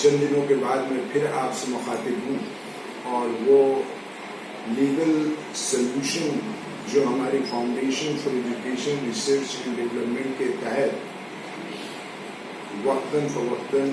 चंद दिनों के बाद मैं फिर आपसे मुखातिब हूँ और वो लीगल सोल्यूशन जो हमारी foundation for education research and development के तहत वक्तन फवक्तन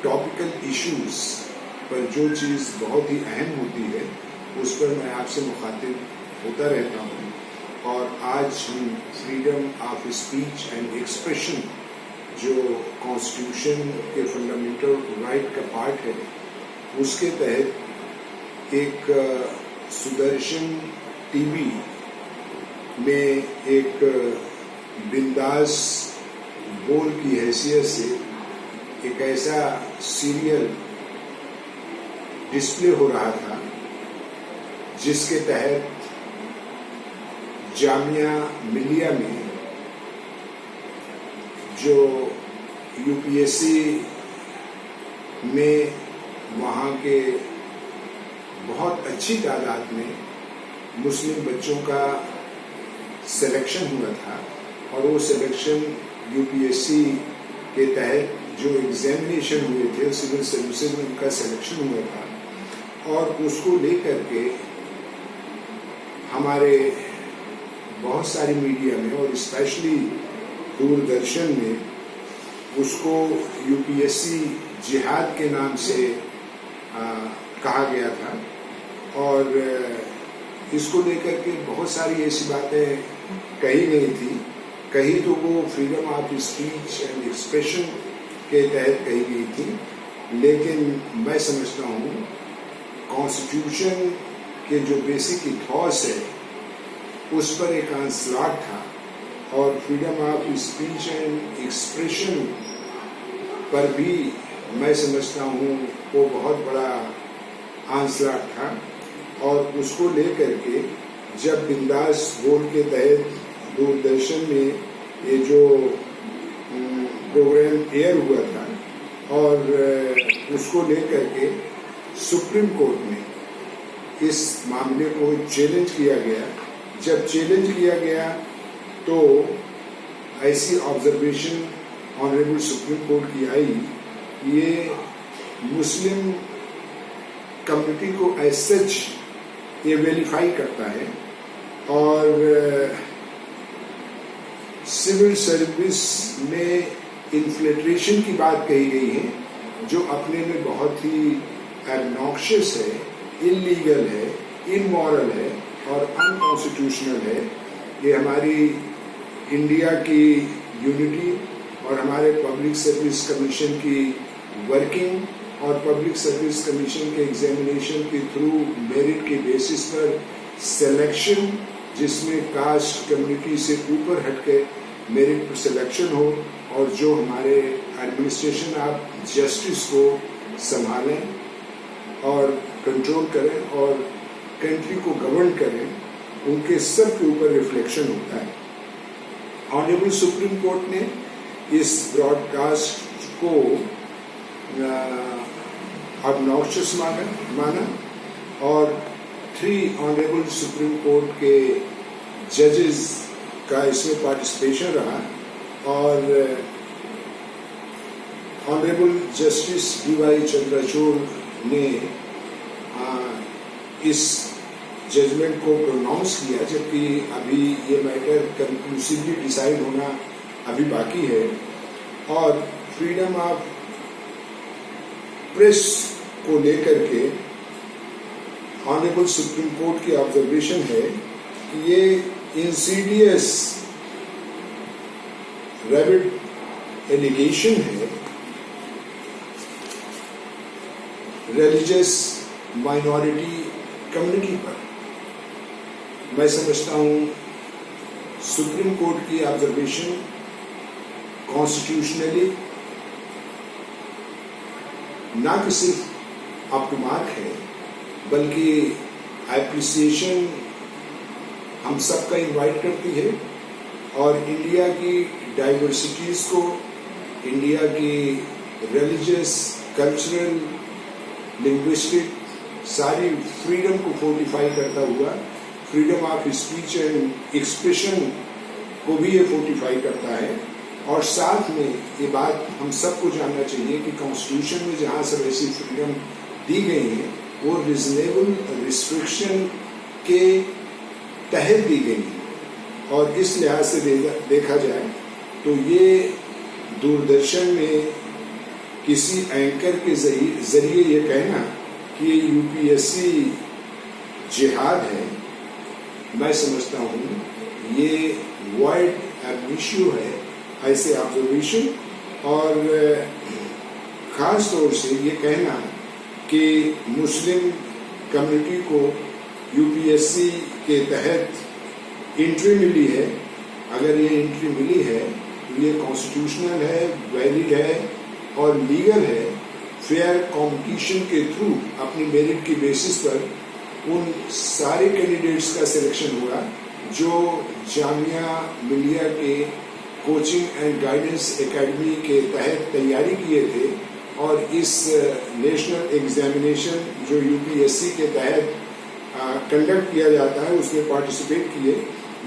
टॉपिकल इश्यूज पर जो चीज़ बहुत ही अहम होती है उस पर मैं आपसे मुखातिब होता रहता हूँ। और आज हम freedom of speech and expression जो कॉन्स्टिट्यूशन के फंडामेंटल राइट का पार्ट है उसके तहत एक सुदर्शन टीवी में एक बिंदास बोल की हैसियत से एक ऐसा सीरियल डिस्प्ले हो रहा था जिसके तहत जामिया मिलिया में जो यूपीएससी में वहाँ के बहुत अच्छी तादाद में मुस्लिम बच्चों का सिलेक्शन हुआ था और वो सिलेक्शन यूपीएससी के तहत जो एग्जामिनेशन हुए थे सिविल सर्विसेज में उनका सिलेक्शन हुआ था और उसको लेकर के हमारे बहुत सारी मीडिया में और स्पेशली दूरदर्शन में उसको यूपीएससी जिहाद के नाम से कहा गया था और इसको लेकर के बहुत सारी ऐसी बातें कही गई थी। कही तो वो freedom of speech and expression के तहत कही गई थी, लेकिन मैं समझता हूँ कॉन्स्टिट्यूशन के जो बेसिक इथॉस है उस पर एक आंसलाट था और freedom of speech and expression पर भी मैं समझता हूँ वो बहुत बड़ा आंसलाट था और उसको लेकर के जब बिंदास बोल के तहत दूरदर्शन में ये जो प्रोग्राम एयर हुआ था और उसको लेकर के सुप्रीम कोर्ट में इस मामले को चैलेंज किया गया। जब चैलेंज किया गया तो ऐसी ऑब्जर्वेशन ऑनरेबल सुप्रीम कोर्ट की आई ये मुस्लिम कम्युनिटी को एज सच ये वेरीफाई करता है और सिविल सर्विस में इन्फ्लेट्रेशन की बात कही गई है जो अपने में बहुत ही एबनॉक्शियस है, इलीगल है, इमोरल है और अनकॉन्स्टिट्यूशनल है। ये हमारी इंडिया की यूनिटी और हमारे पब्लिक सर्विस कमीशन की वर्किंग और पब्लिक सर्विस कमीशन के एग्जामिनेशन के थ्रू मेरिट के बेसिस पर सिलेक्शन जिसमें कास्ट कम्युनिटी से ऊपर हटके मेरिट पर सिलेक्शन हो और जो हमारे एडमिनिस्ट्रेशन ऑफ जस्टिस को संभालें और कंट्रोल करें और कंट्री को गवर्न करें उनके सब के ऊपर रिफ्लेक्शन होता है। ऑनरेबल सुप्रीम कोर्ट ने इस ब्रॉडकास्ट को ऑब्नॉक्शियस माना और 3 ऑनरेबल सुप्रीम कोर्ट के जजेस का इसमें पार्टिसिपेशन रहा और ऑनरेबल जस्टिस डीवाई चंद्रचूड़ ने इस जजमेंट को प्रोनाउंस किया, जबकि अभी ये मैटर कंक्लूसिवली डिसाइड होना अभी बाकी है। और फ्रीडम ऑफ प्रेस को लेकर के ऑनरेबल सुप्रीम कोर्ट की ऑब्जर्वेशन है कि ये इंसीडियस रैबिड एलिगेशन है रिलीजियस माइनॉरिटी कम्युनिटी पर। मैं समझता हूँ सुप्रीम कोर्ट की ऑब्जर्वेशन कॉन्स्टिट्यूशनली ना कि सिर्फ अप टू मार्क है बल्कि एप्रिसिएशन हम सबका इनवाइट करती है और इंडिया की डाइवर्सिटीज को, इंडिया की रिलीजियस, कल्चरल, लिंग्विस्टिक सारी फ्रीडम को फोर्टिफाई करता हुआ freedom of speech and expression को भी ये फोर्टिफाई करता है और साथ में ये बात हम सबको जानना चाहिए कि कॉन्स्टिट्यूशन में जहाँ सब ऐसी फ्रीडम दी गई है वो रिजनेबल रिस्ट्रिक्शन के तहत दी गई है। और इस लिहाज से देखा जाए तो ये दूरदर्शन में किसी एंकर के जरिए ये कहना कि ये यूपीएससी जिहाद है, मैं समझता हूँ ये वाइड एब्निशियो है ऐसे ऑब्जर्वेशन। और ख़ास तौर से ये कहना कि मुस्लिम कम्युनिटी को यूपीएससी के तहत एंट्री मिली है, अगर ये एंट्री मिली है तो ये कॉन्स्टिट्यूशनल है, वैलिड है और लीगल है। फेयर कंपटीशन के थ्रू अपनी मेरिट की बेसिस पर उन सारे कैंडिडेट्स का सिलेक्शन हुआ जो जामिया मिलिया के कोचिंग एंड गाइडेंस एकेडमी के तहत तैयारी किए थे और इस नेशनल एग्जामिनेशन जो यूपीएससी के तहत कंडक्ट किया जाता है उसमें पार्टिसिपेट किए।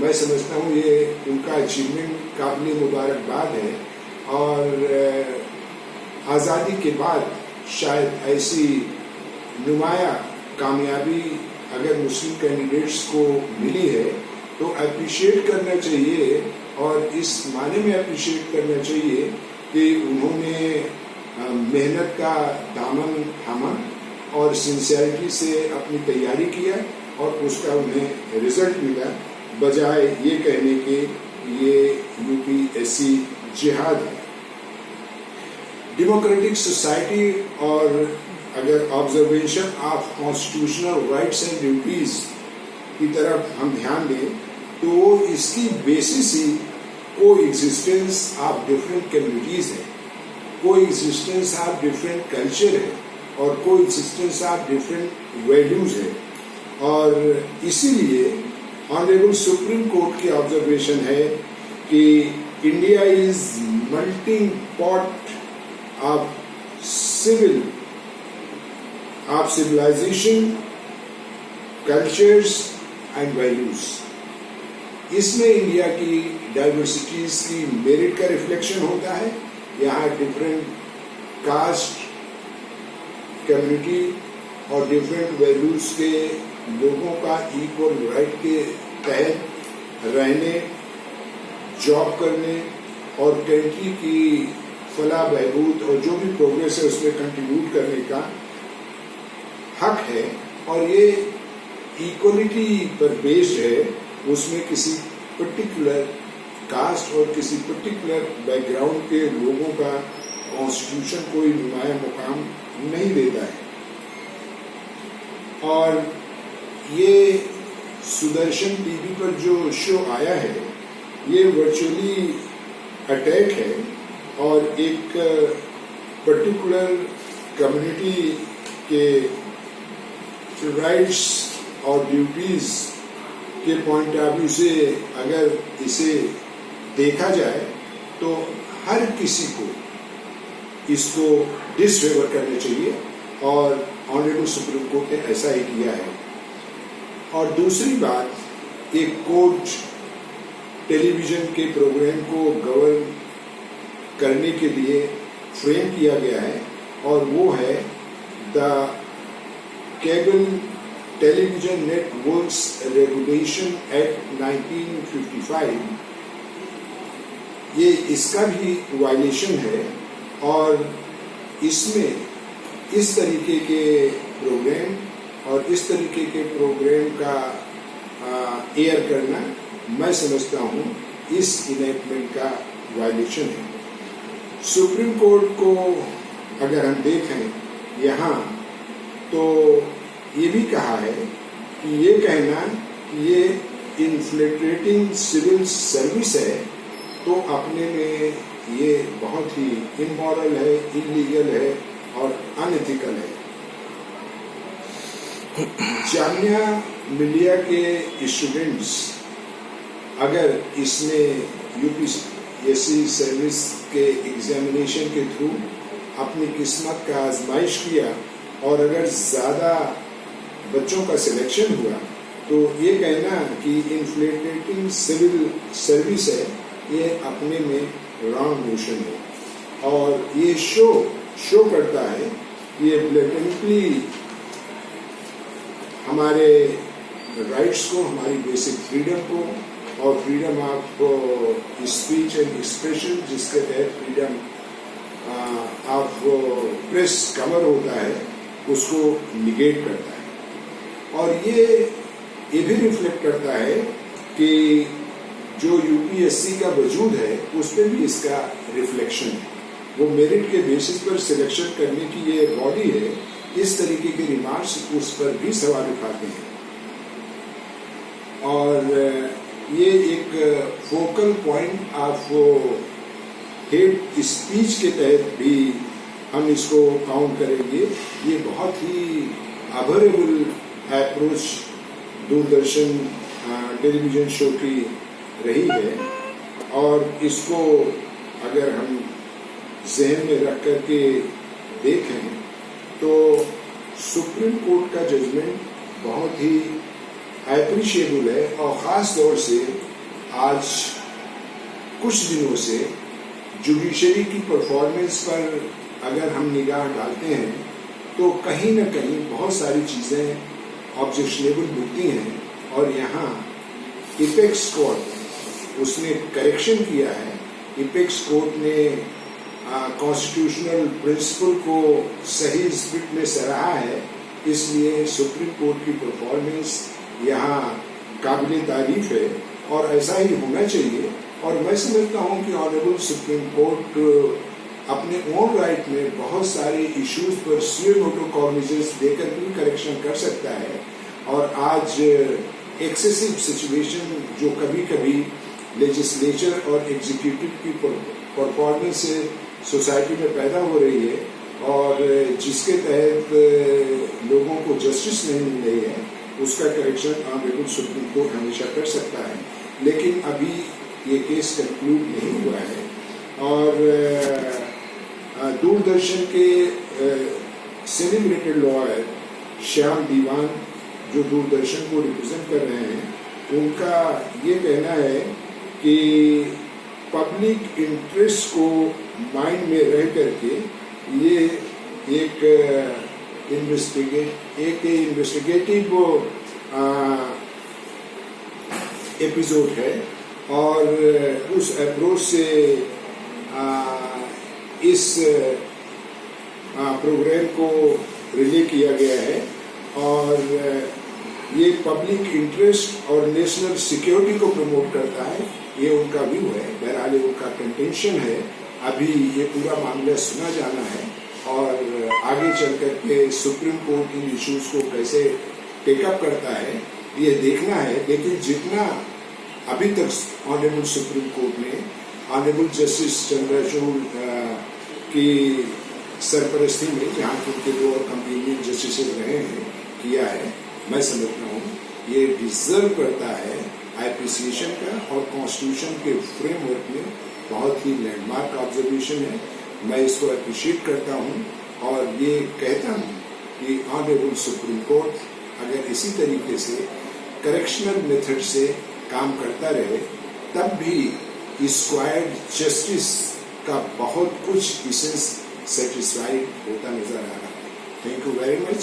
मैं समझता हूँ ये उनका अचीवमेंट काबिल मुबारकबाद है और आज़ादी के बाद शायद ऐसी नुमाया कामयाबी अगर मुस्लिम कैंडिडेट्स को मिली है तो अप्रिशिएट करना चाहिए। और इस माने में अप्रिशिएट करना चाहिए कि उन्होंने मेहनत का दामन थामा और सिंसियरिटी से अपनी तैयारी किया और उसका उन्हें रिजल्ट मिला, बजाय ये कहने के ये यूपीएससी जिहाद है। डेमोक्रेटिक सोसाइटी और अगर observation of constitutional rights and duties की तरफ हम ध्यान दें तो इसकी बेसिस ही को एग्जिस्टेंस ऑफ डिफरेंट कम्युनिटीज है, को एग्जिस्टेंस ऑफ डिफरेंट कल्चर है और को एग्जिस्टेंस ऑफ डिफरेंट वैल्यूज है। और इसीलिए ऑनरेबल सुप्रीम कोर्ट की ऑब्जर्वेशन है कि India is melting pot of civilisation, cultures and values. इसमें इंडिया की डाइवर्सिटीज की मेरिट का रिफ्लेक्शन होता है। यहाँ डिफरेंट कास्ट, कम्युनिटी और डिफरेंट वैल्यूज के लोगों का इक्वल राइट के तहत रहने, जॉब करने और कंट्री की फलाह बहबूद और जो भी प्रोग्रेस है उसमें कंट्रीब्यूट करने का हक है। और ये इक्वलिटी पर बेस्ड है, उसमें किसी पर्टिकुलर कास्ट और किसी पर्टिकुलर बैकग्राउंड के लोगों का कॉन्स्टिट्यूशन कोई नुमाया मुकाम नहीं देता है। और ये सुदर्शन टीवी पर जो शो आया है ये वर्चुअली अटैक है और एक पर्टिकुलर कम्युनिटी के राइट्स और ड्यूटीज के पॉइंट ऑफ व्यू से अगर इसे देखा जाए तो हर किसी को इसको डिसफेवर करना चाहिए और ऑनरेबल सुप्रीम कोर्ट ने ऐसा ही किया है। और दूसरी बात, एक कोर्ट टेलीविजन के प्रोग्राम को गवर्न करने के लिए फ्रेम किया गया है और वो है the cable television networks regulation act 1955। ये इसका भी वायलेशन है और इसमें इस तरीके के प्रोग्राम और इस तरीके के प्रोग्राम का एयर करना मैं समझता हूँ इस इनेक्टमेंट का वायलेशन है। सुप्रीम कोर्ट को अगर हम देखें यहाँ तो ये भी कहा है कि ये कहना कि ये इन्फ्लेटेटिंग सिविल सर्विस है तो अपने में ये बहुत ही इमोरल है, इलीगल है और अनएथिकल है। जामिया मिलिया के स्टूडेंट्स अगर इसमें यूपीएससी सर्विस के एग्जामिनेशन के थ्रू अपनी किस्मत का आजमाइश किया और अगर ज़्यादा बच्चों का सिलेक्शन हुआ तो ये कहना कि इन्फ्लेटेटिंग सिविल सर्विस है ये अपने में रॉन्ग नोशन हो। और ये शो करता है, ये ब्लेटेंटली हमारे राइट्स को, हमारी बेसिक फ्रीडम को और freedom of speech and expression, जिसके तहत फ्रीडम ऑफ प्रेस कवर होता है, उसको निगेट करता है। और ये भी रिफ्लेक्ट करता है कि जो यूपीएससी का वजूद है उस पर भी इसका रिफ्लेक्शन है। वो मेरिट के बेसिस पर सिलेक्शन करने की ये बॉडी है, इस तरीके के रिमार्क्स उस पर भी सवाल उठाते हैं। और ये एक focal point of hate speech के तहत भी हम इसको काउंट करेंगे। ये बहुत ही अबोरेबल अप्रोच दूरदर्शन टेलीविजन शो की रही है, और इसको अगर हम जहन में रख करके देखें तो सुप्रीम कोर्ट का जजमेंट बहुत ही अप्रिशिएबल है। और ख़ास तौर से आज कुछ दिनों से जुडिशरी की परफॉर्मेंस पर अगर हम निगाह डालते हैं तो कहीं न कहीं बहुत सारी चीज़ें ऑब्जेक्शनेबल मिलती हैं। और यहाँ इपेक्स कोर्ट उसने करेक्शन किया है। इपेक्स कोर्ट ने कॉन्स्टिट्यूशनल प्रिंसिपल को सही स्पिरिट में सराहा है, इसलिए सुप्रीम कोर्ट की परफॉर्मेंस यहाँ काबिल तारीफ है और ऐसा ही होना चाहिए। और मैं समझता हूँ कि ऑनरेबल सुप्रीम कोर्ट अपने ओन राइट में बहुत सारे इश्यूज पर सुए नोटो कॉग्निजेंस देकर भी करेक्शन कर सकता है। और आज एक्सेसिव सिचुएशन जो कभी कभी लेजिस्लेचर और एग्जीक्यूटिव की परफॉर्मेंस से सोसाइटी में पैदा हो रही है और जिसके तहत लोगों को जस्टिस नहीं मिल रही है, उसका करेक्शन ऑनरेबल सुप्रीम कोर्ट हमेशा कर सकता है। लेकिन अभी ये केस कंक्लूड नहीं हुआ है। और दूरदर्शन के सेलिब्रेटेड लॉयर श्याम दीवान जो दूरदर्शन को रिप्रेजेंट कर रहे हैं, उनका ये कहना है कि पब्लिक इंटरेस्ट को माइंड में रह करके ये एक इन्वेस्टिगेटिव एपिसोड है। और उस अप्रोच से इस प्रोग्राम को रिले किया गया है। और ये पब्लिक इंटरेस्ट और नेशनल सिक्योरिटी को प्रमोट करता है, ये उनका व्यू है। बहरहाल उनका कंटेंशन है। अभी ये पूरा मामला सुना जाना है और आगे चल करके सुप्रीम कोर्ट इन इश्यूज को कैसे टेकअप करता है ये देखना है। लेकिन जितना अभी तक ऑनरेबल सुप्रीम कोर्ट ने ऑनरेबल जस्टिस चंद्रचूड़ की सरपरस्ती में, जहाँ उनके दो और कंपेनियन जस्टिस रहे हैं, किया है, मैं समझता हूँ ये डिजर्व करता है एप्रिसिएशन का। और कॉन्स्टिट्यूशन के फ्रेमवर्क में बहुत ही लैंडमार्क ऑब्जर्वेशन है। मैं इसको अप्रिशिएट करता हूँ और ये कहता हूँ कि ऑनरेबल सुप्रीम कोर्ट अगर इसी तरीके से करेक्शनल मेथड से काम करता रहे, तब भी स्क्वायर्ड जस्टिस का बहुत कुछ इसेंस सेटिस्फाइड होता नजर आ रहा है। Thank you very much.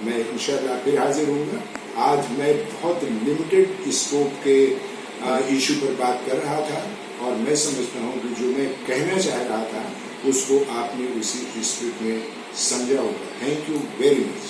मैं इंशाल्लाह फिर हाजिर हूँगा। आज मैं बहुत लिमिटेड स्कोप के इशू पर बात कर रहा था और मैं समझता हूँ कि जो मैं कहना चाह रहा था उसको आपने उसी स्पिरिट में समझा होगा। Thank you very much.